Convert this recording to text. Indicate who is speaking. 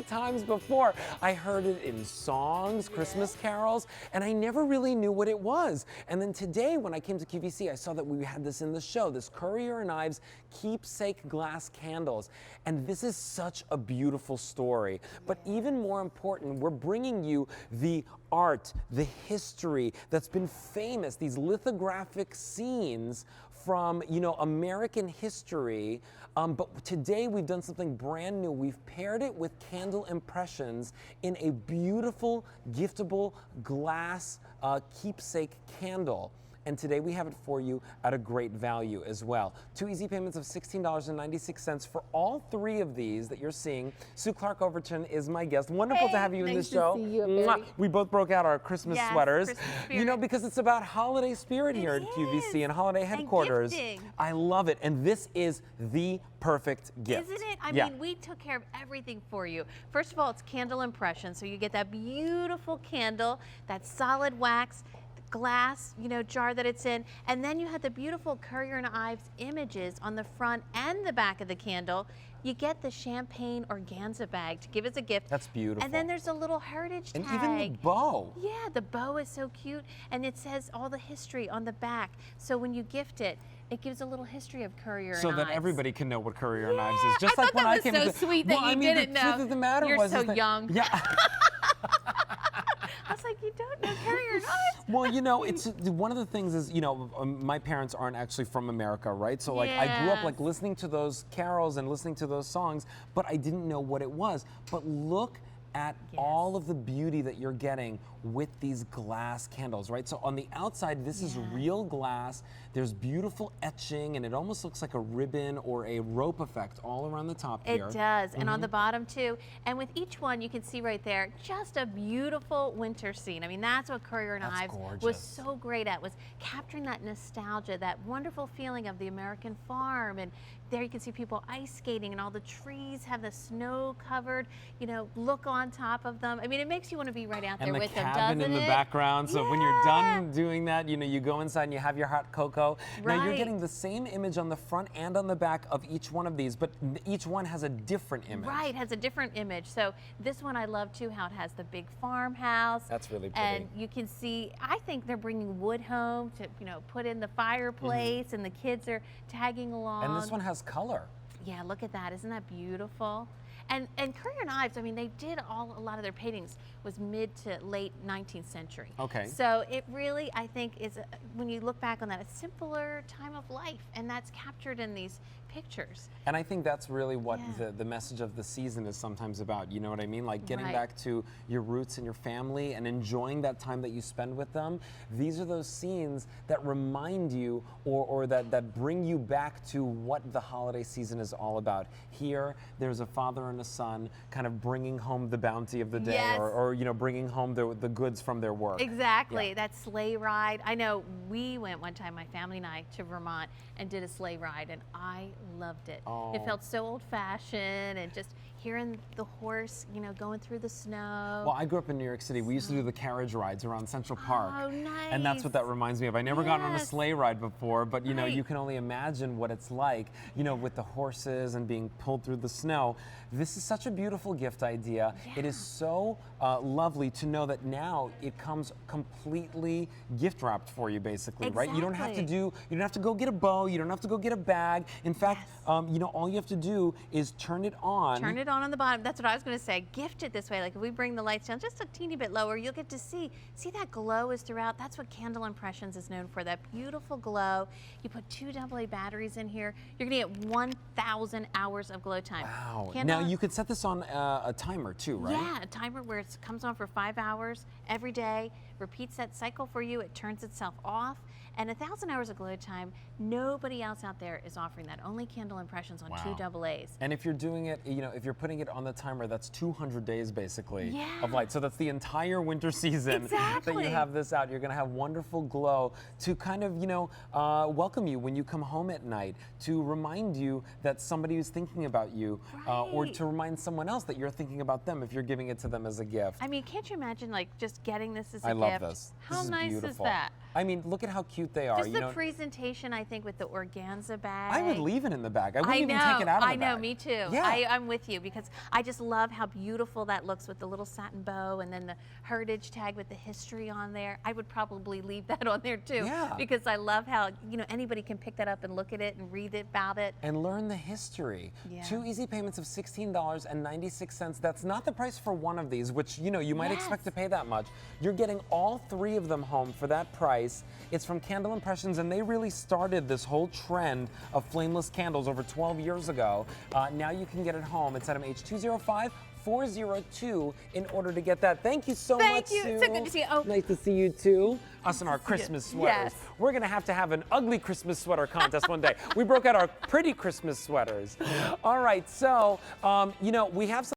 Speaker 1: times before. I heard it in songs, Christmas carols, and I never really knew what it was. And then today when I came to QVC, I saw that we had this in the show, this Currier Ives Keepsake glass candles. And this is such a beautiful story. But even more important, we're bringing you the art, the history that's been famous, these lithographic scenes from, American history. But today we've done something brand new. We've paired it with candle impressions in a beautiful, giftable glass keepsake candle. And today we have it for you at a great value as well. 2 easy payments of $16.96 for all 3 of these that you're seeing. Sue Clark Overton is my guest. Wonderful to have you in the show.
Speaker 2: Nice to see you, Barry.
Speaker 1: We both broke out our Christmas sweaters.
Speaker 3: Christmas spirit.
Speaker 1: Because it's about holiday spirit here at QVC and holiday headquarters.
Speaker 3: gifting.
Speaker 1: I love it. And this is the perfect gift.
Speaker 3: Isn't it? I mean, we took care of everything for you. First of all, it's candle impression. So you get that beautiful candle, that solid wax, glass, jar that it's in, and then you have the beautiful Currier Ives images on the front and the back of the candle. You get the champagne organza bag to give as a gift.
Speaker 1: That's beautiful.
Speaker 3: And then there's a little heritage tag.
Speaker 1: And even the bow.
Speaker 3: Yeah, the bow is so cute, and it says all the history on the back. So when you gift it, it gives a little history of Currier Ives.
Speaker 1: So that everybody can know what Currier Ives is. Just
Speaker 3: I
Speaker 1: like
Speaker 3: thought
Speaker 1: when
Speaker 3: that
Speaker 1: I came
Speaker 3: was so sweet that you didn't know.
Speaker 1: The truth of the matter
Speaker 3: You're
Speaker 1: was
Speaker 3: so
Speaker 1: that,
Speaker 3: young.
Speaker 1: Yeah.
Speaker 3: I was like, you don't know Currier Ives?
Speaker 1: Well, it's one of the things is, my parents aren't actually from America, right? So like I grew up like listening to those carols and listening to those songs, but I didn't know what it was. But look at all of the beauty that you're getting with these glass candles, right? So on the outside, this is real glass. There's beautiful etching, and it almost looks like a ribbon or a rope effect all around the top here.
Speaker 3: It does, and on the bottom too. And with each one, you can see right there, just a beautiful winter scene. I mean, that's what Currier Ives was so great at, was capturing that nostalgia, that wonderful feeling of the American farm. And there you can see people ice skating, and all the trees have the snow covered, look on top of them. I mean, it makes you want to be right out there with them, doesn't it?
Speaker 1: And the cabin in the background. So when you're done doing that, you go inside and you have your hot cocoa.
Speaker 3: Right.
Speaker 1: Now you're getting the same image on the front and on the back of each one of these, but each one has a different image.
Speaker 3: Right, has a different image. So this one I love too, how it has the big farmhouse.
Speaker 1: That's really pretty.
Speaker 3: And you can see, I think they're bringing wood home to, put in the fireplace, and the kids are tagging along.
Speaker 1: And this one has color.
Speaker 3: Yeah, look at that. Isn't that beautiful? And Currier Ives, I mean, they did a lot of their paintings was mid to late 19th century.
Speaker 1: Okay.
Speaker 3: So it really, I think, is, when you look back on that, a simpler time of life, and that's captured in these pictures.
Speaker 1: And I think that's really what the message of the season is sometimes about, you know what I mean? Like getting back to your roots and your family and enjoying that time that you spend with them. These are those scenes that remind you or that bring you back to what the holiday season is all about. Here, there's a father and a son kind of bringing home the bounty of the day or bringing home the goods from their work.
Speaker 3: Exactly, that sleigh ride. I know we went one time, my family and I, to Vermont and did a sleigh ride, and I loved it. It felt so old-fashioned, and just hearing the horse, going through the snow.
Speaker 1: Well, I grew up in New York City. We used to do the carriage rides around Central Park.
Speaker 3: Oh, nice.
Speaker 1: And that's what that reminds me of. I never gotten on a sleigh ride before, but you can only imagine what it's like, with the horses and being pulled through the snow. This is such a beautiful gift idea. It is so lovely to know that now it comes completely gift wrapped for you, basically, right? You don't have to go get a bow. You don't have to go get a bag. In fact, all you have to do is turn it on.
Speaker 3: Turn it on the bottom. That's what I was going to say. Gift it this way. Like if we bring the lights down just a teeny bit lower, you'll get to see that glow is throughout. That's what Candle Impressions is known for, that beautiful glow. You put 2 AA batteries in here. You're going to get 1,000 hours of glow time.
Speaker 1: Wow. Now you could set this on a timer too, right?
Speaker 3: Yeah, a timer where it comes on for 5 hours every day, repeats that cycle for you, it turns itself off, and 1,000 hours of glow time. Nobody else out there is offering that. Only Candle Impressions on 2 AA's.
Speaker 1: And if you're doing it, if you're putting it on the timer, that's 200 days basically of light. So that's the entire winter season that you have this out. You're going to have wonderful glow to kind of, welcome you when you come home at night, to remind you that somebody is thinking about you, or to remind someone else that you're thinking about them if you're giving it to them as a gift.
Speaker 3: I mean, can't you imagine like just getting this as a gift?
Speaker 1: I love this.
Speaker 3: How
Speaker 1: this
Speaker 3: nice
Speaker 1: beautiful.
Speaker 3: is that?
Speaker 1: I mean, look at how cute cute they are.
Speaker 3: Just the presentation, I think, with the organza bag.
Speaker 1: I would leave it in the bag. I wouldn't even take it out of the bag.
Speaker 3: I know, me too.
Speaker 1: Yeah.
Speaker 3: I'm with you because I just love how beautiful that looks with the little satin bow and then the heritage tag with the history on there. I would probably leave that on there too.
Speaker 1: Yeah.
Speaker 3: Because I love how, anybody can pick that up and look at it and read about it.
Speaker 1: And learn the history.
Speaker 3: Yeah.
Speaker 1: 2 easy payments of $16.96. That's not the price for one of these, which, you might expect to pay that much. You're getting all 3 of them home for that price. It's from Candle Impressions, and they really started this whole trend of flameless candles over 12 years ago. Now you can get it home. It's item H205402 in order to get that. Thank you so much, Sue.
Speaker 3: Thank you. So good to see you. Oh.
Speaker 1: Nice to see you too. Us and our Christmas sweaters.
Speaker 3: Yes.
Speaker 1: We're going to have an ugly Christmas sweater contest one day. We broke out our pretty Christmas sweaters. All right, so, we have some